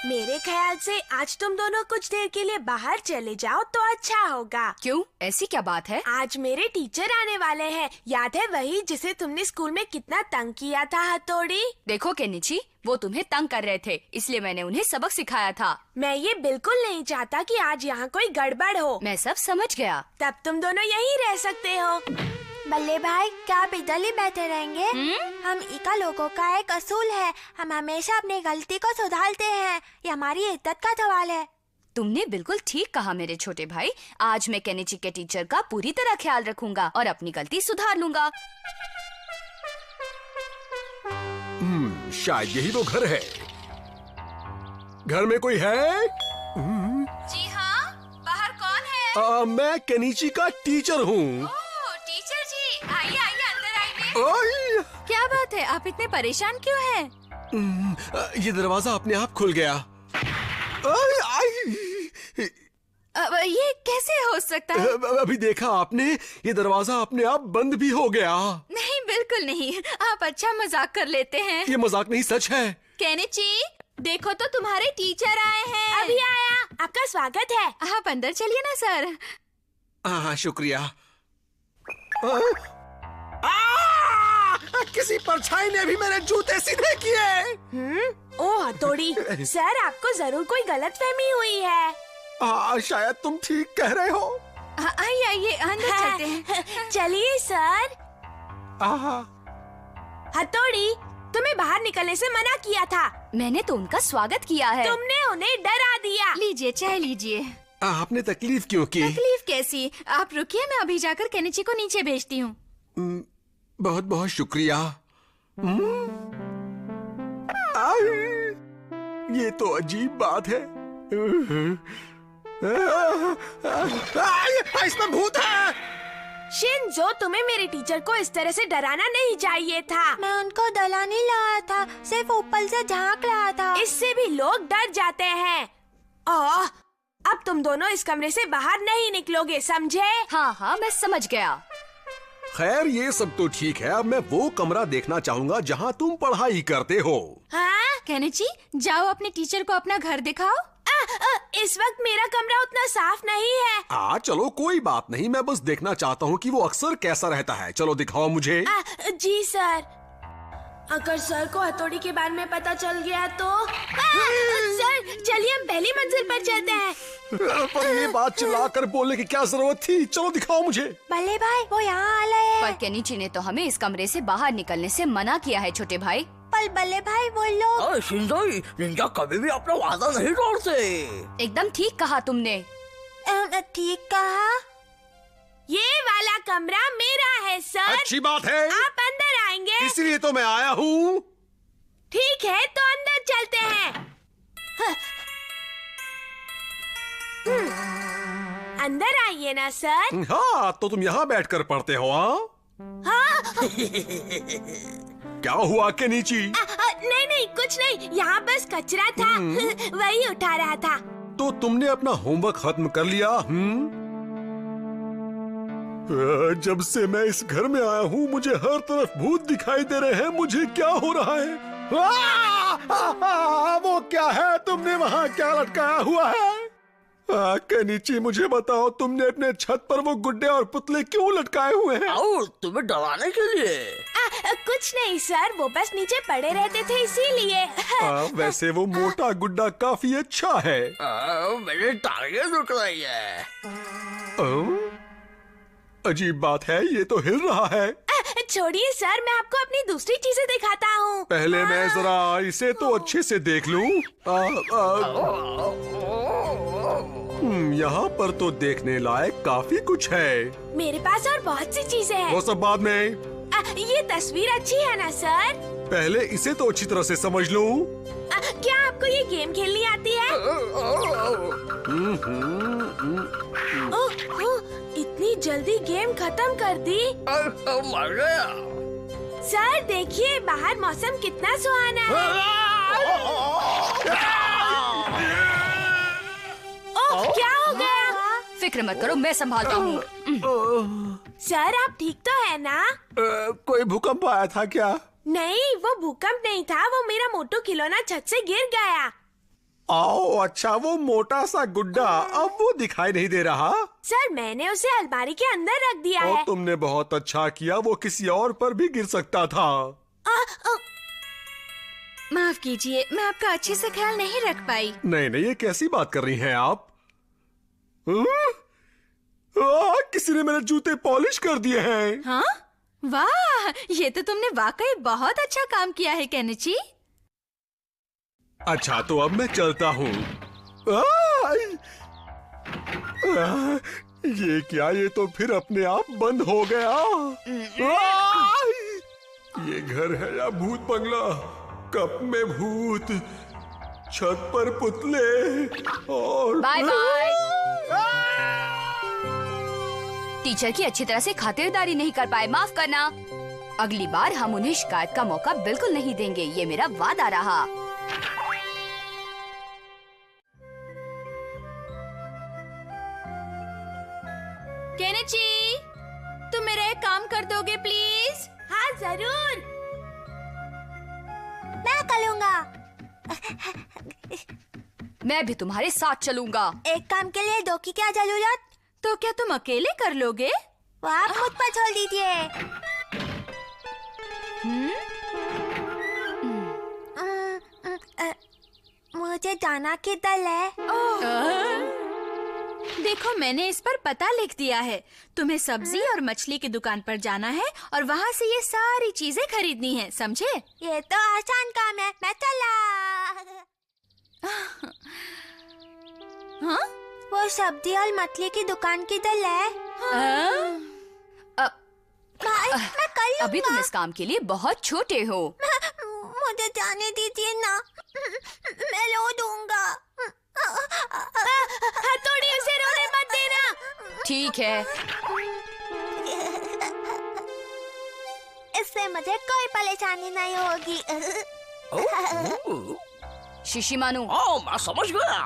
मेरे ख्याल से आज तुम दोनों कुछ देर के लिए बाहर चले जाओ तो अच्छा होगा। क्यों, ऐसी क्या बात है? आज मेरे टीचर आने वाले हैं। याद है वही जिसे तुमने स्कूल में कितना तंग किया था हथौड़ी? देखो केनिची, वो तुम्हें तंग कर रहे थे, इसलिए मैंने उन्हें सबक सिखाया था। मैं ये बिल्कुल नहीं चाहता कि आज यहाँ कोई गड़बड़ हो। मैं सब समझ गया। तब तुम दोनों यहीं रह सकते हो। बल्ले भाई, क्या आप इधर ही बैठे रहेंगे? हम इका लोगों का एक असूल है, हम हमेशा अपनी गलती को सुधारते हैं। ये हमारी इज्जत का सवाल है। तुमने बिल्कुल ठीक कहा मेरे छोटे भाई। आज मैं केनिची के टीचर का पूरी तरह ख्याल रखूंगा और अपनी गलती सुधार लूंगा। शायद यही वो घर है। घर में कोई है? जी हाँ, बाहर कौन है? मैं केनिची का टीचर हूँ। टीचर जी, आइए आइए, अंदर आइए। क्या बात है, आप इतने परेशान क्यों हैं? ये दरवाजा अपने आप खुल गया। ये कैसे हो सकता है? अभी देखा आपने, ये दरवाजा अपने आप बंद भी हो गया। नहीं, बिल्कुल नहीं, आप अच्छा मजाक कर लेते हैं। ये मजाक नहीं, सच है। केनिची, देखो तो तुम्हारे टीचर आए हैं। अभी आया, आपका स्वागत है। आप अंदर चलिए ना सर। हाँ, शुक्रिया। किसी परछाई ने भी मेरे जूते सीधे किए। ओ हथौड़ी, सर आपको जरूर कोई गलतफहमी हुई है। शायद तुम ठीक कह रहे हो। आइए आइए, अंदर चलते हैं। चलिए सर। हथौड़ी, तुम्हें बाहर निकलने से मना किया था। मैंने तो उनका स्वागत किया है। तुमने उन्हें डरा दिया। लीजिए, चाय लीजिए। आपने तकलीफ क्यों की? तकलीफ कैसी? आप रुकिए, मैं अभी जाकर केनिची को नीचे भेजती हूँ। बहुत बहुत शुक्रिया। ये तो अजीब बात है। इसमें भूत है। शिनजो, तुम्हें मेरे टीचर को इस तरह से डराना नहीं चाहिए था। मैं उनको डरा नहीं रहा था, सिर्फ ऊपर से झांक रहा था। इससे भी लोग डर जाते हैं। अब तुम दोनों इस कमरे से बाहर नहीं निकलोगे, समझे? हाँ हाँ, मैं समझ गया। खैर, ये सब तो ठीक है। अब मैं वो कमरा देखना चाहूँगा जहाँ तुम पढ़ाई करते हो। हाँ? केनिची, जाओ अपने टीचर को अपना घर दिखाओ। इस वक्त मेरा कमरा उतना साफ नहीं है। चलो कोई बात नहीं, मैं बस देखना चाहता हूँ कि वो अक्सर कैसा रहता है। चलो दिखाओ मुझे। जी सर। अगर सर को हथौड़ी के बारे में पता चल गया तो सर, चलिए हम पहली मंजिल पर चलते हैं। पर ये बात चिल्लाकर बोलने की क्या जरूरत थी? चलो दिखाओ मुझे। बल्ले भाई, वो यहाँ आ रहे हैं। पर केनिची ने तो हमें इस कमरे से बाहर निकलने से मना किया है छोटे भाई। पर बल्ले भाई, वो लोग। शिंजोई, निंजा कभी भी अपना वादा नहीं तोड़ते। एकदम ठीक कहा तुमने। ठीक कहा। ये वाला कमरा मेरा है सर। अच्छी बात है। आप अंदर आएंगे? इसलिए तो मैं आया हूँ। ठीक है, तो अंदर चलते हैं। अंदर आइए ना सर। हाँ, तो तुम यहाँ बैठकर पढ़ते हो? हाँ? क्या हुआ केनिची? नहीं नहीं, कुछ नहीं, यहाँ बस कचरा था। वही उठा रहा था। तो तुमने अपना होमवर्क खत्म कर लिया? जब से मैं इस घर में आया हूँ मुझे हर तरफ भूत दिखाई दे रहे हैं। मुझे क्या हो रहा है? वो क्या है? तुमने वहाँ क्या लटकाया हुआ है? केनिची, मुझे बताओ, तुमने अपने छत पर वो गुड्डे और पुतले क्यों लटकाए हुए हैं? और तुम्हें डराने के लिए। कुछ नहीं सर, वो बस नीचे पड़े रहते थे इसीलिए। वैसे वो मोटा गुड्डा काफी अच्छा है। मेरे टारगेट रुक रही है। अजीब बात है, ये तो हिल रहा है। छोड़िए सर, मैं आपको अपनी दूसरी चीजें दिखाता हूँ। पहले मैं जरा इसे तो अच्छे से देख लूं। यहाँ पर तो देखने लायक काफी कुछ है। मेरे पास और बहुत सी चीजें हैं। वो सब बाद में। ये तस्वीर अच्छी है ना सर? पहले इसे तो अच्छी तरह से समझ लूं। क्या आपको ये गेम खेलनी आती है? इतनी जल्दी गेम खत्म कर दी? मर गया। सर देखिए, बाहर मौसम कितना सुहाना है। क्या हो गया? फिक्र मत करो, मैं संभालता हूँ। सर आप ठीक तो है ना? कोई भूकंप आया था क्या? नहीं, वो भूकंप नहीं था, वो मेरा मोटू खिलौना छत से गिर गया। आओ, अच्छा वो मोटा सा गुड्डा अब वो दिखाई नहीं दे रहा। सर मैंने उसे अलमारी के अंदर रख दिया है। तुमने बहुत अच्छा किया, वो किसी और पर भी गिर सकता था। माफ कीजिए, मैं आपका अच्छे से ख्याल नहीं रख पाई। नहीं नहीं, ये कैसी बात कर रही हैं आप? किसी ने मेरे जूते पॉलिश कर दिए हैं। हाँ? वाह, ये तो तुमने वाकई बहुत अच्छा काम किया है केनिची। अच्छा तो अब मैं चलता हूँ। ये क्या, ये तो फिर अपने आप बंद हो गया। ये घर है या भूत बंगला? कप में भूत, छत पर पुतले और बाय बाय। टीचर की अच्छी तरह से खातिरदारी नहीं कर पाए, माफ करना। अगली बार हम उन्हें शिकायत का मौका बिल्कुल नहीं देंगे, ये मेरा वादा रहा। केनिची, तुम मेरा एक काम कर दोगे प्लीज? हाँ जरूर। मैं करूँगा। मैं भी तुम्हारे साथ चलूंगा। एक काम के लिए दो की क्या जरूरत? तो क्या तुम अकेले कर लोगे? वो आप मुझ पर छोड़ दीजिए। मुझे जाना किधर है? देखो, मैंने इस पर पता लिख दिया है। तुम्हें सब्जी और मछली की दुकान पर जाना है और वहाँ से ये सारी चीजें खरीदनी है, समझे? ये तो आसान काम है, मैं चला। हाँ? वो सब्जी और मछली की दुकान किधर है? मैं कर लूंगा। अभी तुम इस काम के लिए बहुत छोटे हो। मुझे जाने दीजिए ना, मैं रो दूंगा। हथौड़ी, उसे रोने मत देना। ठीक है। इससे मुझे कोई परेशानी नहीं होगी। शिशिमानु, मैं समझ गया।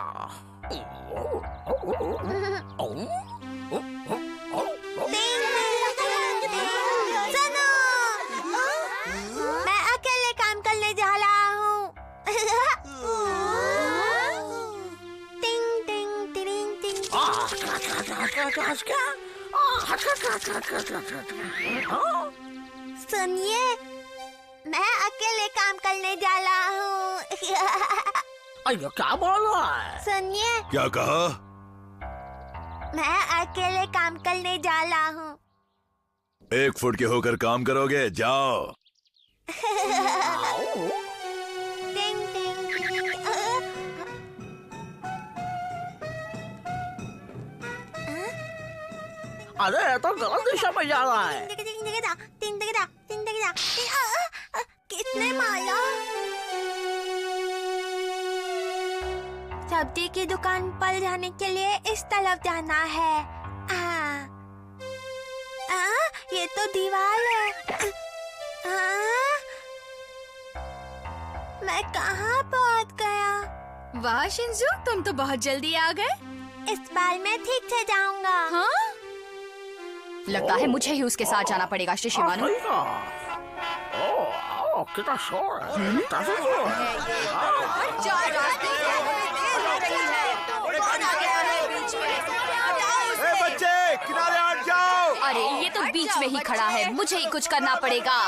सुनो, मैं अकेले काम करने जा रहा हूँ। टिंग टिंग टिरिंग टिंग। सुनिए, मैं अकेले काम करने जा रहा हूँ। अरे क्या बोल रहा है? सुनिए, क्या कहा? मैं अकेले काम करने जा रहा हूँ। 1 फुट के होकर काम करोगे? जाओ। टिंग टिंग टिंग। अरे ये तो गलत दिशा में जा रहा है। कितने माला? सब्जी की दुकान पर जाने के लिए इस तरफ जाना है। ये तो दीवार है। मैं कहाँ पहुँच गया? वाह शिंजू, तुम तो बहुत जल्दी आ गए। इस बार मैं ठीक से जाऊंगा। हाँ? लगता है मुझे ही उसके साथ जाना पड़ेगा शिशिमानु। सही कहा। कितना शोर है। काफी शोर है। बच्चे किनारे हट जाओ। अरे ये तो बीच में ही खड़ा है, मुझे ही कुछ करना पड़ेगा।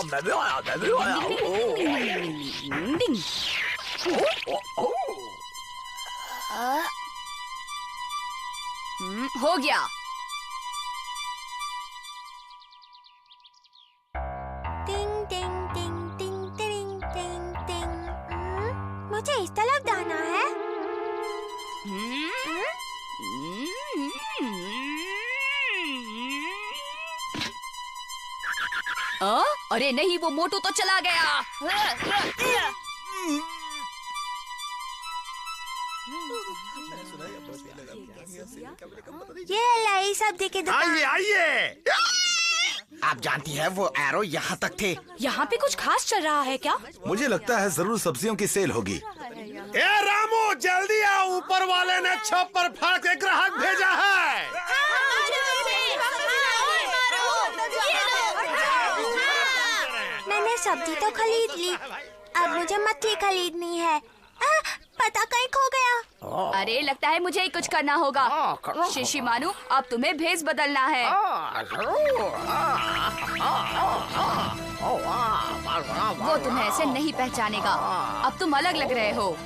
मैं भी आया, मैं भी आया। हो गया। टिंग टिंग टिंग टिंग टिंग टिंग टिंग। मुझे इस तरफ जाना है। अरे नहीं, वो मोटू तो चला गया। ये लाई सब्जी की दुकान। आइए आइए। आप जानती हैं वो एरो यहाँ तक थे। यहाँ पे कुछ खास चल रहा है क्या? मुझे लगता है जरूर सब्जियों की सेल होगी। ए रामू, जल्दी आओ, ऊपर वाले ने छप्पर फाड़ के ग्राहक भेजा है। मैंने सब्जी तो खरीद ली, अब मुझे मछली खरीदनी है। पता कहीं खो गया। अरे लगता है मुझे ही कुछ करना होगा। शिशिमानु, अब तुम्हें भेस बदलना है। वो तुम्हें ऐसे नहीं पहचानेगा। अब तुम अलग लग रहे हो।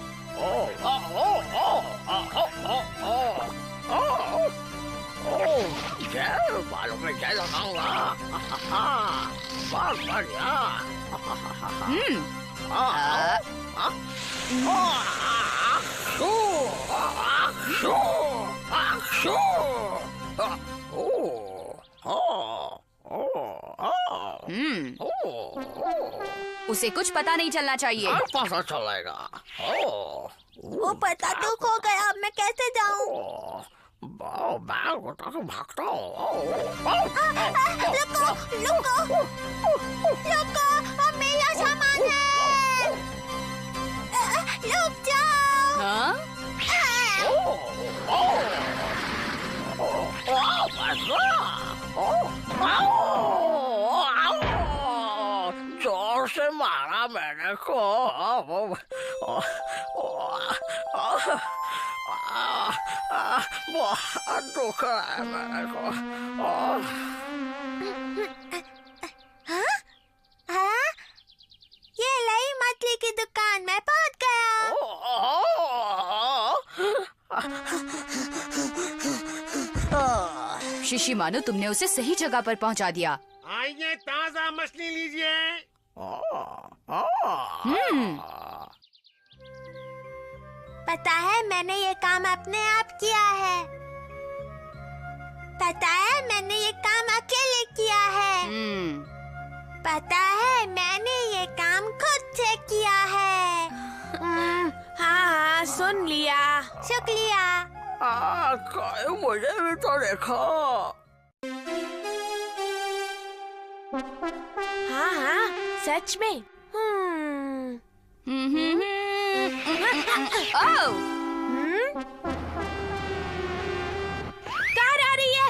बालों में क्या लगाऊंगा? बहुत बढ़िया। उसे कुछ पता नहीं चलना चाहिए। पता चलेगा। वो पता तो खो गया, अब मैं कैसे जाऊँ? बैग उठा के भागता हूँ। रुको, रुको, रुको, अब मेरा सामान है। रुक जाओ। हाँ? जोर से मारा मैंने को। बहुत दुख है मेरे को। हाँ? ये लई मछली की दुकान में पहुंच गया। शिशिमानु, तुमने उसे सही जगह पर पहुंचा दिया। आइए, ताजा मछली लीजिए। पता है मैंने ये काम अपने आप किया है। पता है मैंने ये काम अकेले किया है। पता है मैंने ये काम खुद से किया है। हाँ हाँ, सुन लिया। शुक्रिया। मुझे भी तो देखो। हाँ हाँ, सच में। ओह! कार आ रही है।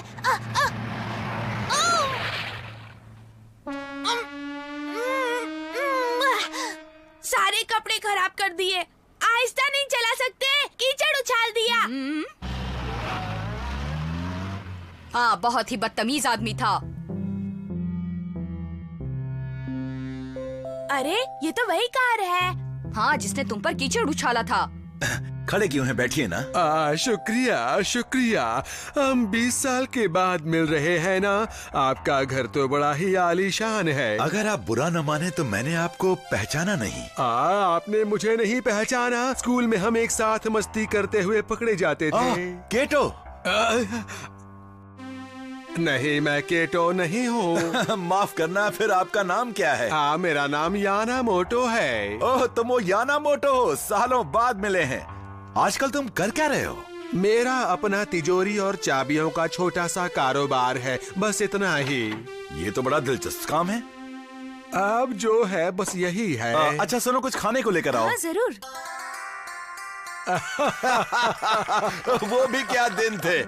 सारे कपड़े खराब कर दिए। आहिस्ता नहीं चला सकते, कीचड़ उछाल दिया। हाँ, बहुत ही बदतमीज आदमी था। अरे, ये तो वही कार है। हाँ, जिसने तुम पर कीचड़ उछाला था। खड़े क्यों हैं? बैठिए ना। शुक्रिया शुक्रिया। हम 20 साल के बाद मिल रहे हैं ना। आपका घर तो बड़ा ही आलीशान है। अगर आप बुरा न माने तो मैंने आपको पहचाना नहीं। आपने मुझे नहीं पहचाना। स्कूल में हम एक साथ मस्ती करते हुए पकड़े जाते थे। केटो। नहीं, मैं केटो नहीं हूँ। माफ करना, फिर आपका नाम क्या है? मेरा नाम याना मोटो है। ओह, तुम वो याना मोटो हो। सालों बाद मिले हैं। आजकल तुम कर क्या रहे हो? मेरा अपना तिजोरी और चाबियों का छोटा सा कारोबार है, बस इतना ही। ये तो बड़ा दिलचस्प काम है। अब जो है बस यही है। अच्छा सुनो, कुछ खाने को लेकर आओ। हाँ, जरूर। वो भी क्या दिन थे।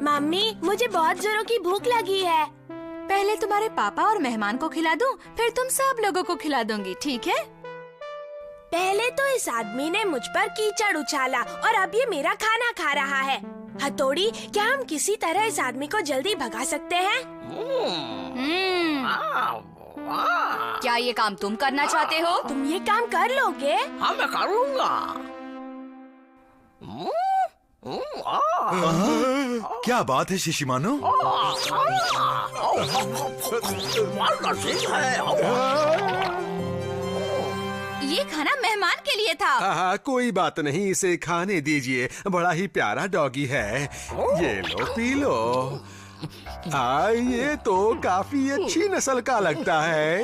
मम्मी, मुझे बहुत जोरों की भूख लगी है। पहले तुम्हारे पापा और मेहमान को खिला दूं, फिर तुम सब लोगों को खिला दूंगी, ठीक है? पहले तो इस आदमी ने मुझ पर कीचड़ उछाला और अब ये मेरा खाना खा रहा है। हथौड़ी, क्या हम किसी तरह इस आदमी को जल्दी भगा सकते हैं? क्या ये काम तुम करना चाहते हो? तुम ये काम कर लोगे? हाँ, मैं करूँगा। क्या बात है शिशिमानु? ये खाना मेहमान के लिए था। कोई बात नहीं, इसे खाने दीजिए। बड़ा ही प्यारा डॉगी है। ये लो, पी लो। ये तो काफी अच्छी नस्ल का लगता है।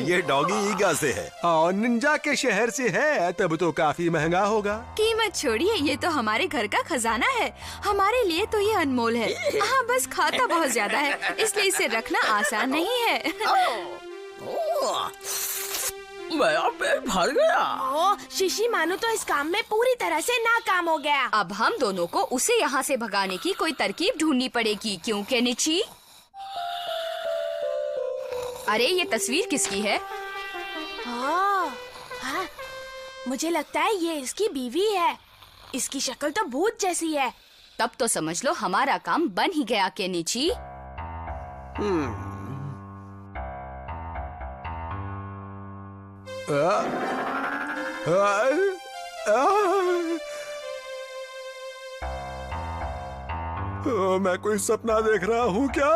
ये डॉगी ईगा से है और निंजा के शहर से है, तब तो काफी महंगा होगा। कीमत छोड़िए, ये तो हमारे घर का खजाना है। हमारे लिए तो ये अनमोल है। हाँ, बस खाता बहुत ज्यादा है, इसलिए इसे रखना आसान नहीं है। मेरा पेट भर गया। शिशिमानु तो इस काम में पूरी तरह से नाकाम हो गया। अब हम दोनों को उसे यहाँ से भगाने की कोई तरकीब ढूंढनी पड़ेगी, क्यों केनिची? अरे, ये तस्वीर किसकी है? मुझे लगता है ये इसकी बीवी है। इसकी शक्ल तो भूत जैसी है। तब तो समझ लो हमारा काम बन ही गया केनिची। मैं कोई सपना देख रहा हूँ क्या?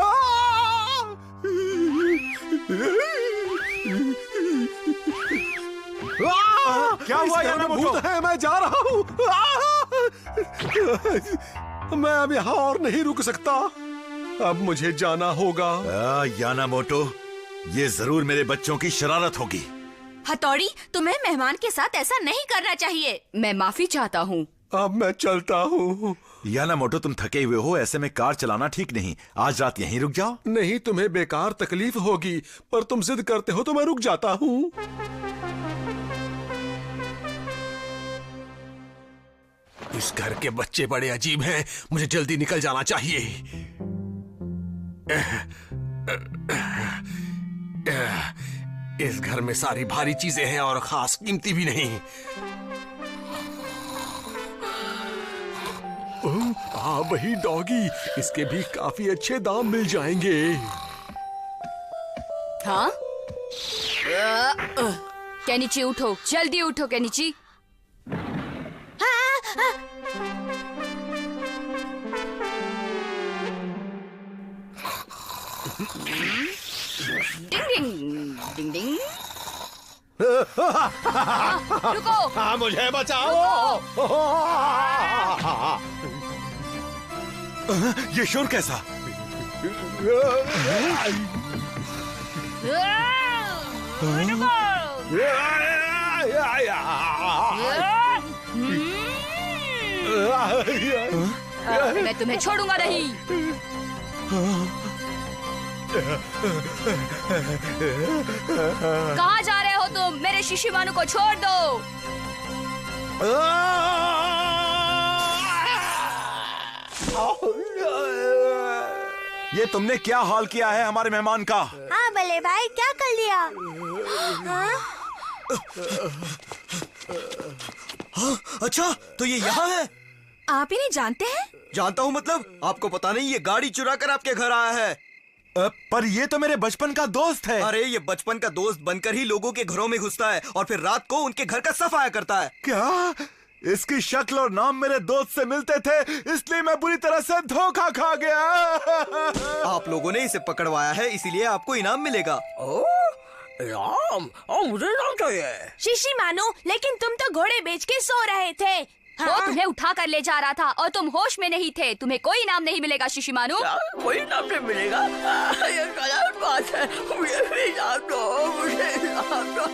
क्या हुआ याना मोटो? भूत है, मैं जा रहा हूँ। मैं अब यहाँ और नहीं रुक सकता। अब मुझे जाना होगा। याना मोटो, ये जरूर मेरे बच्चों की शरारत होगी। हथौड़ी, तुम्हें मेहमान के साथ ऐसा नहीं करना चाहिए। मैं माफी चाहता हूँ। अब मैं चलता हूँ। याना मोटो, तुम थके हुए हो, ऐसे में कार चलाना ठीक नहीं। आज रात यहीं रुक जाओ। नहीं, तुम्हें बेकार तकलीफ होगी, पर तुम जिद करते हो तो मैं रुक जाता हूँ। इस घर के बच्चे बड़े अजीब हैं। मुझे जल्दी निकल जाना चाहिए। इस घर में सारी भारी चीजें हैं और खास कीमती भी नहीं। हाँ, वही डॉगी। इसके भी काफी अच्छे दाम मिल जाएंगे। हाँ? केनिची उठो, जल्दी उठो केनिची। डिंग डिंग डिंग डिंग। रुको। हाँ, मुझे बचाओ। ये शोर कैसा? मैं तुम्हें छोड़ूंगा नहीं। कहाँ जा रहे हो तुम? मेरे शिशिमानु को छोड़ दो। ये तुमने क्या हाल किया है हमारे मेहमान का? हाँ बल्ले भाई, क्या कर लिया? हाँ, अच्छा तो ये यहाँ है? आप इन्हें जानते हैं? जानता हूँ मतलब, आपको पता नहीं ये गाड़ी चुरा कर आपके घर आया है। पर ये तो मेरे बचपन का दोस्त है। अरे ये बचपन का दोस्त बनकर ही लोगों के घरों में घुसता है और फिर रात को उनके घर का सफाया करता है। क्या? इसकी शक्ल और नाम मेरे दोस्त से मिलते थे, इसलिए मैं बुरी तरह से धोखा खा गया। आप लोगों ने इसे पकड़वाया है, इसीलिए आपको इनाम मिलेगा। इनाम? मुझे इनाम चाहिए। शिशिमानु, लेकिन तुम तो घोड़े बेच के सो रहे थे। वो तुम्हें उठा कर ले जा रहा था और तुम होश में नहीं थे। तुम्हें कोई इनाम नहीं मिलेगा शिशिमानु। कोई इनाम नहीं मिलेगा? ये गलत बात है। मुझे इनाम दो, मुझे इनाम दो।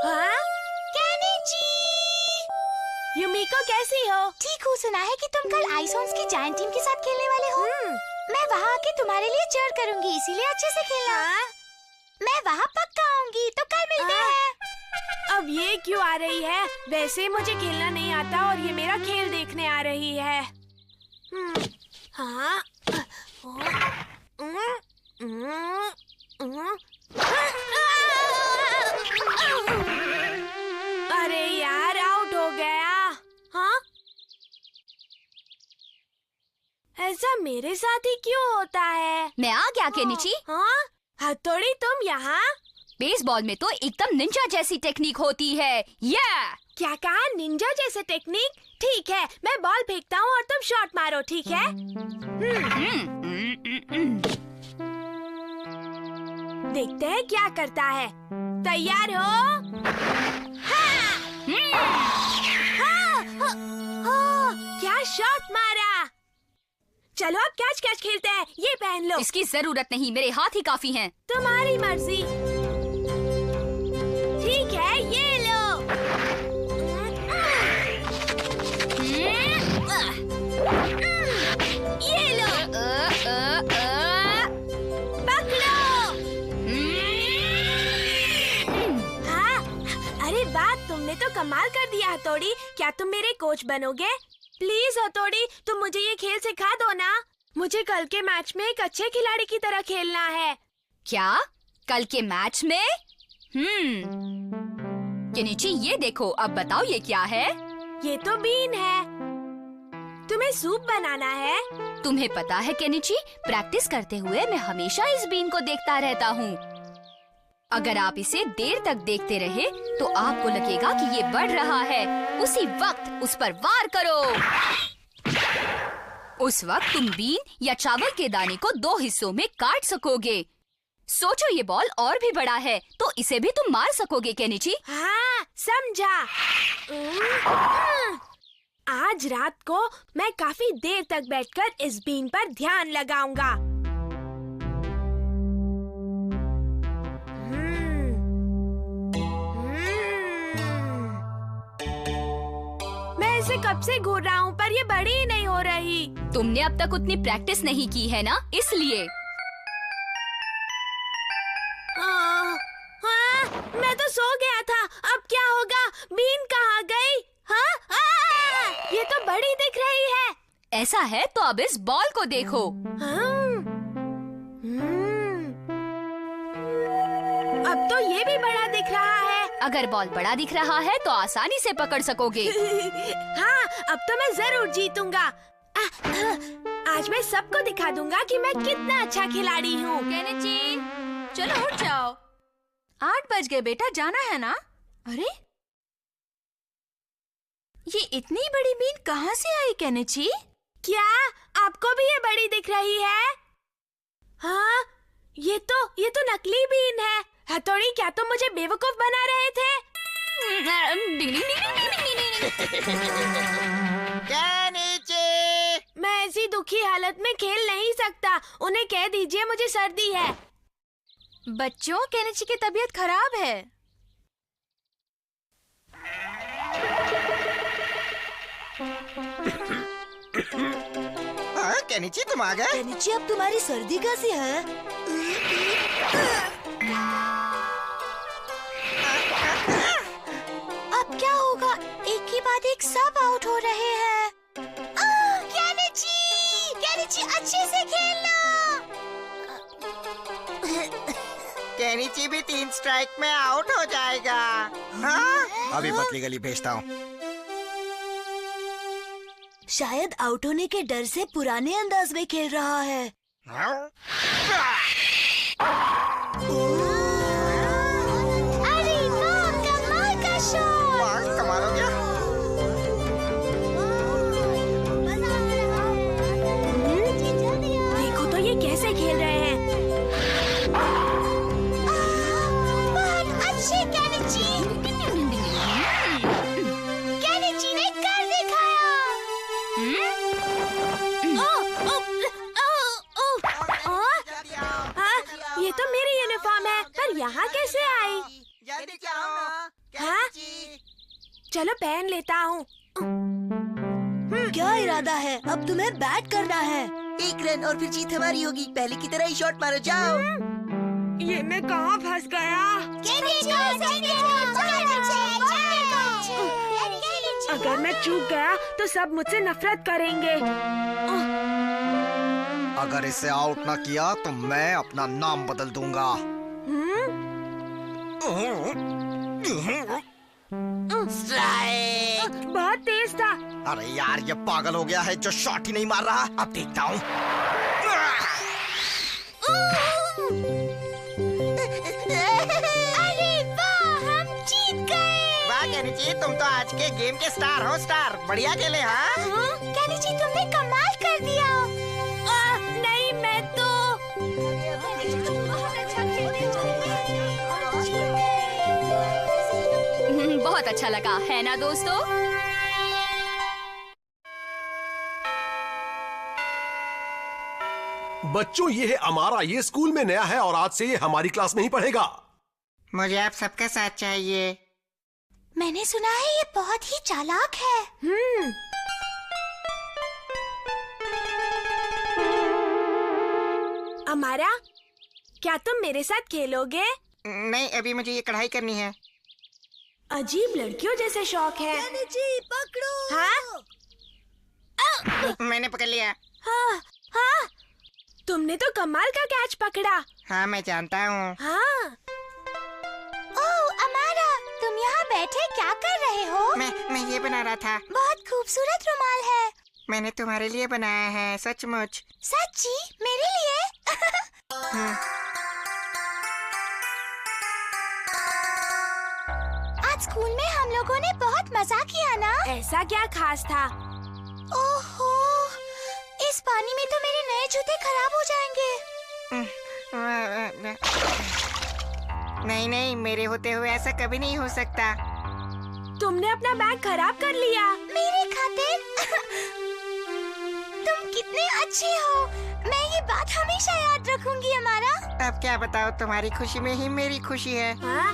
हाँ? युमिको, कैसी हो? ठीक हूँ। सुना है कि तुम कल आइसोन्स की जायंट टीम के साथ खेलने वाले हो। मैं वहाँ आके तुम्हारे लिए चीयर करूँगी, इसीलिए अच्छे से खेलना। मैं वहाँ पक्का आऊंगी, तो कल मिलते हैं। अब ये क्यों आ रही है? वैसे मुझे खेलना नहीं आता और ये मेरा खेल देखने आ रही है। हाँ? अरे यार, आउट हो गया। हाँ? ऐसा मेरे साथ ही क्यों होता है? मैं आ गया केनिची। हाँ? हथौड़ी, तुम यहाँ? बेसबॉल में तो एकदम निंजा जैसी टेक्निक होती है। क्या कहा? निंजा जैसे टेक्निक? ठीक है, मैं बॉल फेंकता हूँ और तुम शॉट मारो, ठीक है? देखते हैं क्या करता है। तैयार हो? हाँ! क्या शॉट मारा! चलो अब कैच खेलते हैं। ये पहन लो। इसकी जरूरत नहीं, मेरे हाथ ही काफी हैं। तुम्हारी मर्जी। ठीक है, ये लो। ये लो। पकड़ो। हाँ, अरे वाह, तुमने तो कमाल कर दिया हथौड़ी। क्या तुम मेरे कोच बनोगे? प्लीज हथौड़ी, तुम मुझे ये खेल सिखा दो ना। मुझे कल के मैच में एक अच्छे खिलाड़ी की तरह खेलना है। क्या? कल के मैच में? केनिची, ये देखो, अब बताओ ये क्या है? ये तो बीन है। तुम्हें सूप बनाना है? तुम्हें पता है केनिची, प्रैक्टिस करते हुए मैं हमेशा इस बीन को देखता रहता हूँ। अगर आप इसे देर तक देखते रहे तो आपको लगेगा कि ये बढ़ रहा है। उसी वक्त उस पर वार करो। उस वक्त तुम बीन या चावल के दाने को 2 हिस्सों में काट सकोगे। सोचो, ये बॉल और भी बड़ा है तो इसे भी तुम मार सकोगे केनिची। हाँ, समझा। आज रात को मैं काफी देर तक बैठकर इस बीन पर ध्यान लगाऊंगा। मैं इसे कब से घूर रहा हूँ पर ये बड़ी ही नहीं हो रही। तुमने अब तक उतनी प्रैक्टिस नहीं की है ना, इसलिए। मैं तो सो गया था। अब क्या होगा? बीन कहाँ गई? हाँ? ये तो बड़ी दिख रही है। ऐसा है तो अब इस बॉल को देखो। अब तो ये भी बड़ा दिख रहा है। अगर बॉल बड़ा दिख रहा है तो आसानी से पकड़ सकोगे। हाँ, अब तो मैं जरूर जीतूंगा। आज मैं सबको दिखा दूंगा कि मैं कितना अच्छा खिलाड़ी हूँ। केनिची, चलो उठ जाओ। 8 बज गए बेटा, जाना है ना? अरे, ये इतनी बड़ी बीन कहाँ से आई केनिची? क्या आपको भी ये बड़ी दिख रही है? हाँ, ये तो नकली बीन है। हथौड़ी, क्या तुम मुझे बेवकूफ बना रहे थे? मैं ऐसी दुखी हालत में खेल नहीं सकता। उन्हें कह दीजिए मुझे सर्दी है। बच्चों, केनिची की तबीयत खराब है। केनिची, तुम आ गए? केनिची, अब तुम्हारी सर्दी कैसी है? अब क्या होगा? एक के बाद एक सब आउट हो रहे हैं। केनिची, अच्छे से खेलना। केनिची भी 3 स्ट्राइक में आउट हो जाएगा। हाँ? अभी पतली गली भेजता हूँ। शायद आउट होने के डर से पुराने अंदाज में खेल रहा है। अरे वाह, कमाल का शॉट! कमाल हो गया। देखो तो ये कैसे खेल रहे हैं। बहुत अच्छे केनिची! केनिची ने कर दिखाया। ये तो मेरी यूनिफॉर्म है, पर यहाँ कैसे आई? जल्दी जाओ ना। हाँ? चलो पहन लेता हूँ। क्या इरादा है? अब तुम्हें बैट करना है। 1 रन और फिर जीत हमारी होगी। पहले की तरह ही शॉट मारो, जाओ। ये मैं कहाँ फंस गया? अगर मैं चूक गया तो सब मुझसे नफरत करेंगे। अगर इसे आउट ना किया तो मैं अपना नाम बदल दूंगा। स्ट्राइक! बहुत तेज था। अरे यार, ये पागल हो गया है जो शॉट ही नहीं मार रहा। अब देखता हूँ। अरे वाह, हम जीत गए! वाह केनिची, तुम तो आज के गेम के स्टार हो। स्टार, बढ़िया खेले। हाँ? केनिची, तुमने कमाल कर दिया। नहीं, मैं तो बहुत अच्छा लगा, है ना दोस्तों? बच्चों, ये है अमारा। ये स्कूल में नया है और आज से ये हमारी क्लास में ही पढ़ेगा। मुझे आप सबका साथ चाहिए। मैंने सुना है ये बहुत ही चालाक है। अमारा, क्या तुम मेरे साथ खेलोगे? नहीं, अभी मुझे ये कढ़ाई करनी है। अजीब लड़कियों जैसे शौक है। केनिची, पकड़ो। हाँ? मैंने पकड़ लिया। हाँ, हाँ। तुमने तो कमाल का कैच पकड़ा। हाँ, मैं जानता हूँ। हाँ। हो? मैं ये बना रहा था। बहुत खूबसूरत रुमाल है। मैंने तुम्हारे लिए बनाया है, सचमुच। सच्ची? मेरे लिए? आज स्कूल में हम लोगों ने बहुत मजा किया ना? ऐसा क्या खास था? ओहो, इस पानी में तो मेरे नए जूते खराब हो जाएंगे। नहीं, मेरे होते हुए ऐसा कभी नहीं हो सकता। तुमने अपना बैग खराब कर लिया। मेरे खातिर? तुम कितने अच्छे हो। मैं ये बात हमेशा याद रखूंगी अमारा। अब क्या बताओ, तुम्हारी खुशी में ही मेरी खुशी है। हाँ?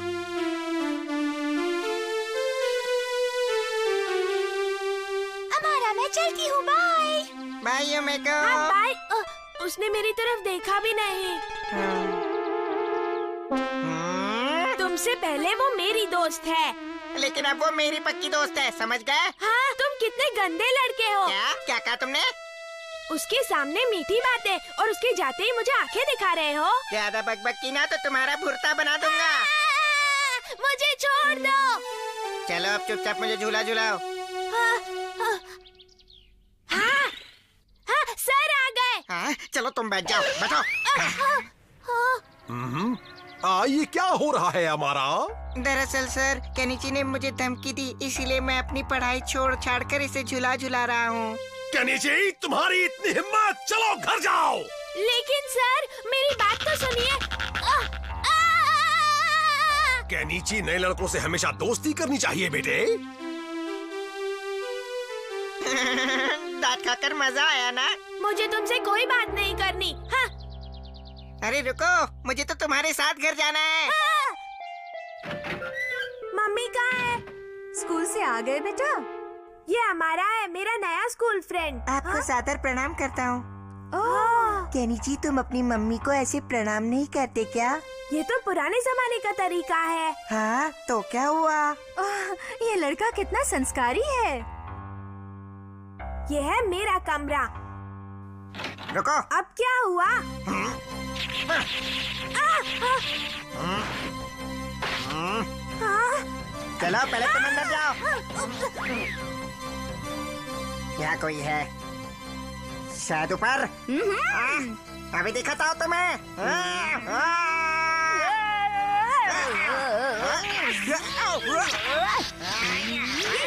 अमारा, मैं चलती हूँ। बाय। By omega. हाँ, बाय। उसने मेरी तरफ देखा भी नहीं। तुमसे पहले वो मेरी दोस्त है। लेकिन अब वो मेरी पक्की दोस्त है, समझ गए? हाँ, तुम कितने गंदे लड़के हो। क्या कहा तुमने? उसके सामने मीठी बातें और उसके जाते ही मुझे आंखें दिखा रहे हो। ज्यादा बकबक की ना तो तुम्हारा भुर्ता बना दूंगा। मुझे छोड़ दो। चलो अब चुपचाप मुझे झूला झुलाओ। हाँ, सर आ गए। हाँ, चलो तुम बैठ जाओ, बैठो। ये क्या हो रहा है हमारा? दरअसल सर, केनिची ने मुझे धमकी दी, इसीलिए मैं अपनी पढ़ाई छोड़ छाड़ कर इसे झूला झुला रहा हूँ। केनिची, तुम्हारी इतनी हिम्मत, चलो घर जाओ। लेकिन सर, मेरी बात तो सुनिए। केनिची, नए लड़कों से हमेशा दोस्ती करनी चाहिए बेटे। दांत खाकर मजा आया ना? मुझे तुमसे कोई बात नहीं करनी। हाँ। अरे रुको, मुझे तो तुम्हारे साथ घर जाना है। मम्मी कहाँ है? स्कूल से आ गए बेटा? ये हमारा है, मेरा नया स्कूल फ्रेंड। आपको सादर प्रणाम करता हूँ। केनिची, तुम अपनी मम्मी को ऐसे प्रणाम नहीं करते क्या? ये तो पुराने जमाने का तरीका है। हाँ, तो क्या हुआ? ये लड़का कितना संस्कारी है। ये है मेरा कमरा। रुको। अब क्या हुआ? चलो पहले तुम अंदर जाओ। यहाँ कोई है शायद ऊपर। अभी दिखाता हूँ तुम्हें।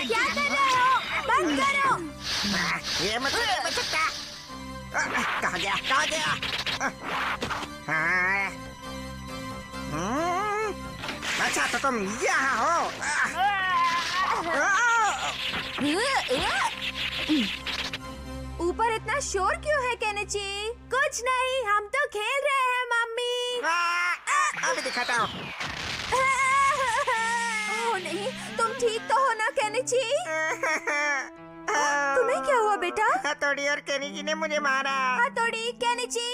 क्या कर रहे हो? बंद करो। ये मत सकता। कहाँ गया? अच्छा तो तुम यहाँ हो। ऊपर इतना शोर क्यों है केनिची? कुछ नहीं, हम तो खेल रहे हैं मम्मी। अभी दिखाता हूँ। ओह नहीं, तुम ठीक तो हो ना केनिची? तुम्हें क्या हुआ बेटा? हथौड़ी और केनिची ने मुझे मारा। हथौड़ी, केनिची।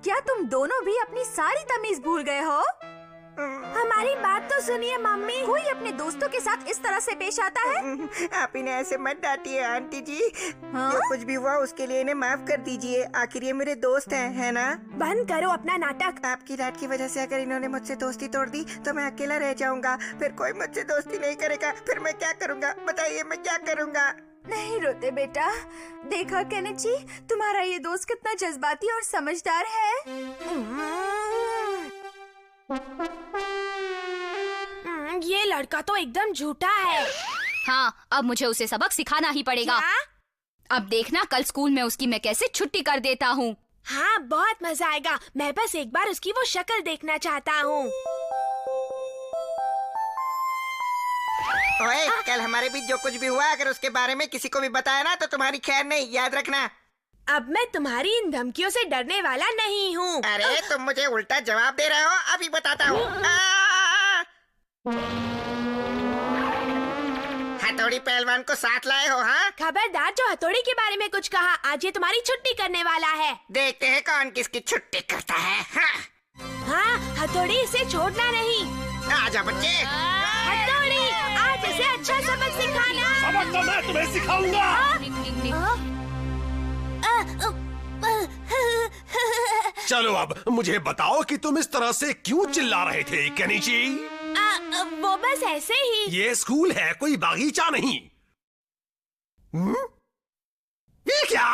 क्या तुम दोनों भी अपनी सारी तमीज भूल गए हो? हमारी बात तो सुनिए मम्मी। कोई अपने दोस्तों के साथ इस तरह से पेश आता है? आप इन्हें ऐसे मत डांटिए आंटी जी। जो कुछ भी हुआ उसके लिए इन्हें माफ कर दीजिए। आखिर ये मेरे दोस्त हैं, है ना? बंद करो अपना नाटक। आपकी डांट की वजह से अगर इन्होंने मुझसे दोस्ती तोड़ दी तो मैं अकेला रह जाऊंगा। फिर कोई मुझसे दोस्ती नहीं करेगा। फिर मैं क्या करूंगा? बताइए, मैं क्या करूंगा? नहीं रोते बेटा। देखा केनिची, तुम्हारा ये दोस्त कितना जज्बाती और समझदार है। ये लड़का तो एकदम झूठा है। हाँ, अब मुझे उसे सबक सिखाना ही पड़ेगा। क्या? अब देखना कल स्कूल में उसकी मैं कैसे छुट्टी कर देता हूँ। हाँ, बहुत मजा आएगा। मैं बस एक बार उसकी वो शक्ल देखना चाहता हूँ। ओए, कल हमारे बीच जो कुछ भी हुआ अगर उसके बारे में किसी को भी बताया ना तो तुम्हारी खैर नहीं, याद रखना। अब मैं तुम्हारी इन धमकियों से डरने वाला नहीं हूँ। अरे तुम मुझे उल्टा जवाब दे रहे हो। अभी बताता हूँ। हथौड़ी पहलवान को साथ लाए हो? हाँ, खबरदार जो हथौड़ी के बारे में कुछ कहा। आज ये तुम्हारी छुट्टी करने वाला है। देखते हैं कौन किसकी छुट्टी करता है। हाँ, हथौड़ी इसे छोड़ना नहीं। आजा बच्चे। हथौड़ी, आज इसे अच्छा सबक सिखाना। सबक तो मैं तुम्हें सिखाऊंगा। चलो अब मुझे बताओ कि तुम इस तरह से क्यों चिल्ला रहे थे केनिची? वो बस ऐसे ही। ये स्कूल है, कोई बागीचा नहीं। ये क्या?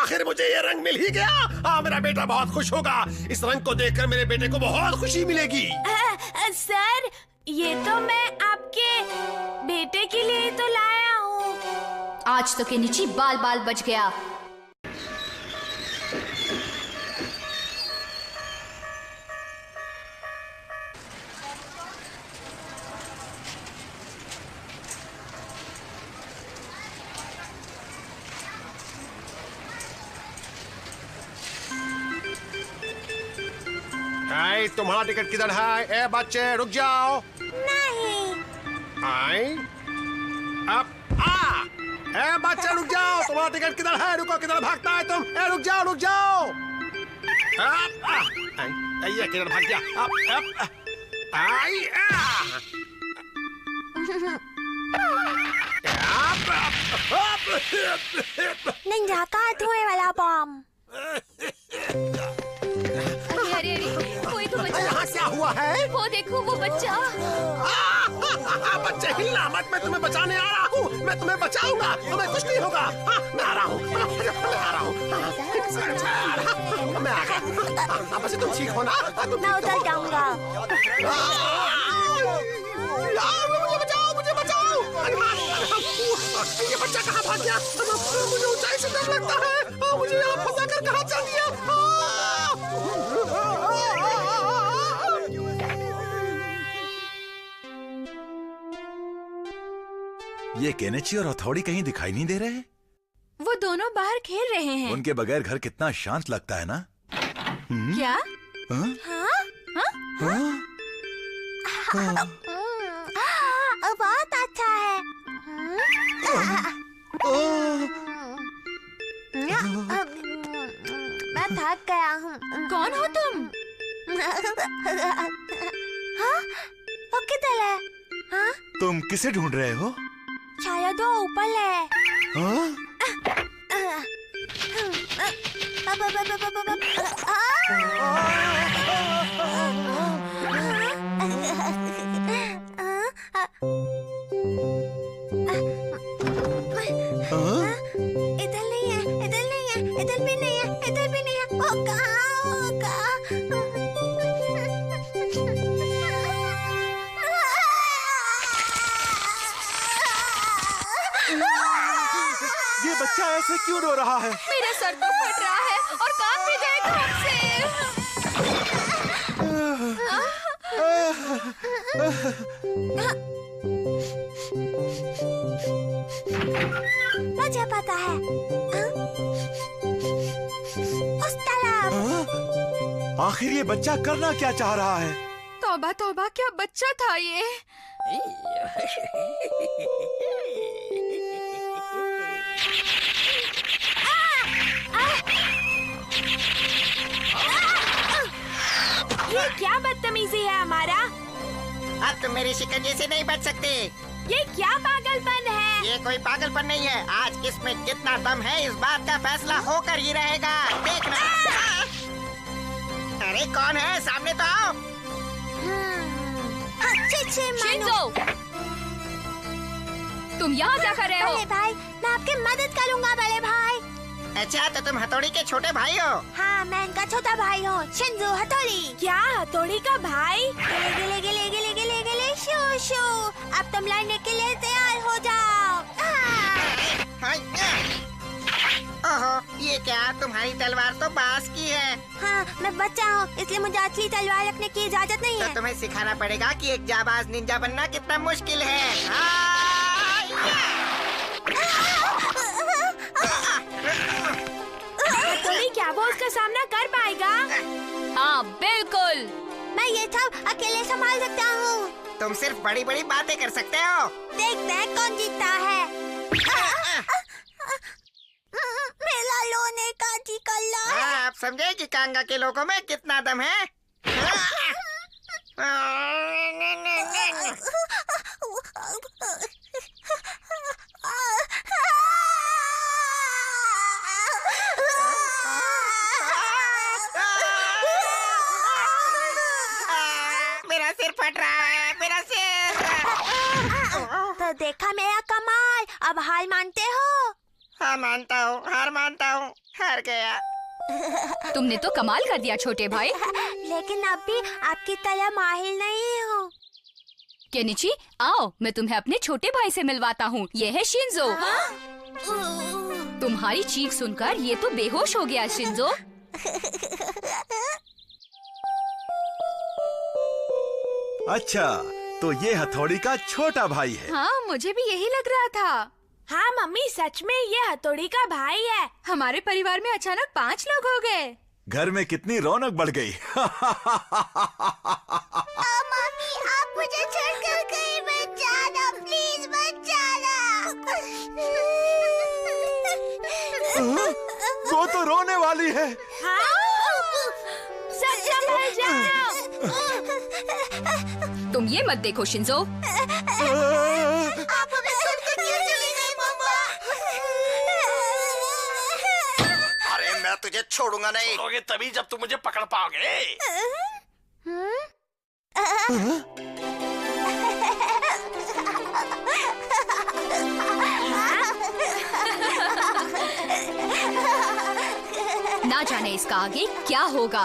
आखिर मुझे ये रंग मिल ही गया। हाँ, मेरा बेटा बहुत खुश होगा। इस रंग को देखकर मेरे बेटे को बहुत खुशी मिलेगी। सर, ये तो मैं आपके बेटे के लिए तो लाया हूँ। आज तो केनिची बाल बाल बच गया। तुम्हारा टिकट किधर है? ए बच्चे रुक जाओ। नहीं। आए अब ए बच्चे रुक जाओ, तुम्हारा टिकट किधर है? रुको, किधर भागता है तुम? ए रुक जाओ, रुक जाओ। ये किधर भाग गया? निंजा का धुएं वाला बम। अरे कोई तो बच्चा। यहाँ क्या हुआ है? वो देखो, वो बच्चा। बच्चे हिलना मत, मैं तुम्हें बचाने आ रहा हूँ। मैं तुम्हें बचाऊंगा, तुम्हें कुछ नहीं होगा। मैं आ रहा हूँ, मैं आ रहा हूँ। मैं आ गया। बस तुम ठीक हो ना? मैं उतर जाऊंगा। मुझे बचाओ, मुझे बचाओ। ये बच्चा कहाँ भाग गया? मुझे ऊंचाई से डर लगता है। मुझे यहाँ फंसा कर कहाँ चल दिया? ये केनिची और हथौड़ी कहीं दिखाई नहीं दे रहे? वो दोनों बाहर खेल रहे हैं। उनके बगैर घर कितना शांत लगता है ना? क्या? हाँ? बहुत अच्छा है। मैं थक गया हूँ। कौन हो तुम? हाँ? वो किधर है? हाँ? तुम किसे ढूंढ रहे हो? शायद वो ऊपर है। हाँ? इधर नहीं है, इधर नहीं है, इधर भी नहीं है, इधर भी नहीं है। वो कहाँ? ये बच्चा ऐसे क्यों रो रहा है? मेरा सर तो फट रहा है और काम भी जाएगा हमसे। मुझे पता है। उस तरफ। आखिर ये बच्चा करना क्या चाह रहा है? तौबा तौबा, क्या बच्चा था ये। ये क्या बदतमीजी है हमारा? अब तुम मेरी शिकंजे से नहीं बच सकते। ये क्या पागलपन है? ये कोई पागलपन नहीं है। आज किसमें कितना दम है इस बात का फैसला होकर ही रहेगा। देखना। अरे कौन है? सामने तो आओ। अच्छे शिंजो, तुम यहाँ क्या कर रहे हो? बड़े भाई, मैं आपकी मदद करूँगा बड़े भाई। अच्छा, तो तुम हथौड़ी के छोटे भाई हो? हाँ, मैं इनका छोटा भाई हूँ, शिंजो हथौड़ी। क्या हथौड़ी का भाई? गिले गिले गिले गिले गिले गिले शू शू। अब तुम लड़ने के लिए तैयार हो जाओ। ओहो, ये क्या? तुम्हारी तलवार तो बांस की है। हाँ, मैं बच्चा हूँ, इसलिए मुझे असली तलवार रखने की इजाजत नहीं तो है। तुम्हें सिखाना पड़ेगा कि एक जाबाज निंजा बनना कितना मुश्किल है। हथौड़ी क्या वो उसका सामना कर पाएगा? हाँ बिल्कुल। मैं ये सब अकेले संभाल सकता हूँ। तुम सिर्फ बड़ी बड़ी बातें कर सकते हो। देखते हैं कौन जीतता है। मेरा लोने का जी कल्ला। आप समझे कि कांगा के लोगों में कितना दम है? देखा मेरा कमाल, अब हार मानते हो? हाँ मानता हूँ, हार मानता हूँ, हार गया। तुमने तो कमाल कर दिया छोटे भाई। लेकिन अब भी आपकी तरह माहिर नहीं हूँ। केनिची, आओ मैं तुम्हें अपने छोटे भाई से मिलवाता हूँ। ये है शिंजो। तुम्हारी चीख सुनकर ये तो बेहोश हो गया शिंजो। अच्छा, तो ये हथौड़ी का छोटा भाई है। हाँ, मुझे भी यही लग रहा था। हाँ मम्मी, सच में ये हथौड़ी का भाई है। हमारे परिवार में अचानक 5 लोग हो गए। घर में कितनी रौनक बढ़ गई। मम्मी, आप मुझे छोड़कर कहीं मत जाना, प्लीज मत जाना। वो तो रोने वाली है। सच संभल जाओ। तुम ये मत देखो शिंजो। आप हमें छोड़कर क्यों चली गई मम्मा? अरे मैं तुझे छोड़ूंगा नहीं। छोड़ोगे तभी जब तुम मुझे पकड़ पाओगे। ना जाने इसका आगे क्या होगा।